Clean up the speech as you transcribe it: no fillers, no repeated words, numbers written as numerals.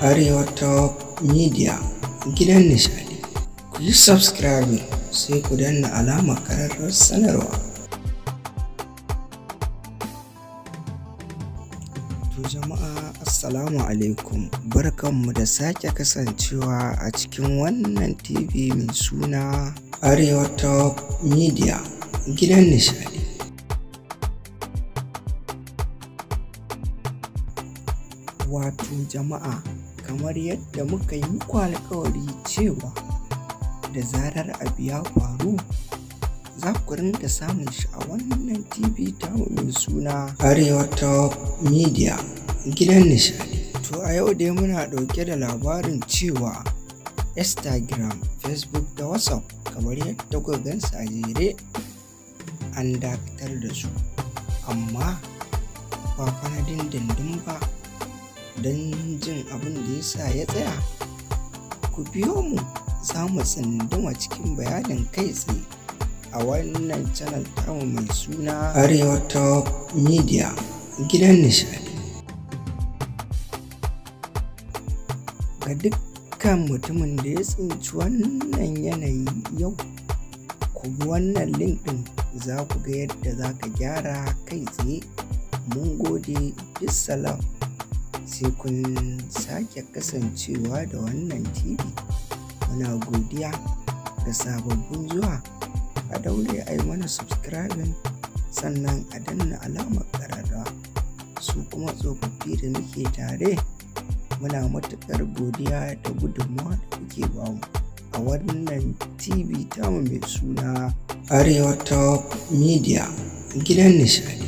Arewa Top Media, gidan nishadi. Ku yi subscribing sai ku danna alamar ƙararrawar sanarwa. To jama'a assalamu alaikum, barkanmu da sake kasancewa a cikin wannan TV mai suna Arewa Top Media, gidan nishadi. Wato jama'a, kamar yadda muka yi muku alkawari cewa da zarar abu ya faru za ku rinka samun shi a wannan TV tamu mai suna Arewa Top Media, gidan nishadi. To a yau dai muna ɗauke da labarin cewa Instagram, Facebook da WhatsApp kamar yadda kuka gansu a jere an dakatar da su, amma ba fa na dindindin ba. Don jin abin da ya sa ya tsaya, ku biyo mu za mu tsunduma cikin bayanin kai tsaye a wannan channel tamu mai suna Arewa Top Media, gidan nishadi. Ga dukkan mutumin da ya tsinci wannan yanayi yau, ku bi wannan link ɗin za ku ga yadda za ka gyara kai tsaye. Mun gode, bisalam. Sai kun sake kasancewa da wannan TV. Muna godiya ga sababbin zuwa, a daure a yi mana subscribing sannan a danna alamar ƙararrawa. Su kuma tsofaffi da muke tare, muna matuƙar godiya da gudunmawa da kuke bamu a wannan TV tamu mai suna Arewa Top Media, gidan nishadi.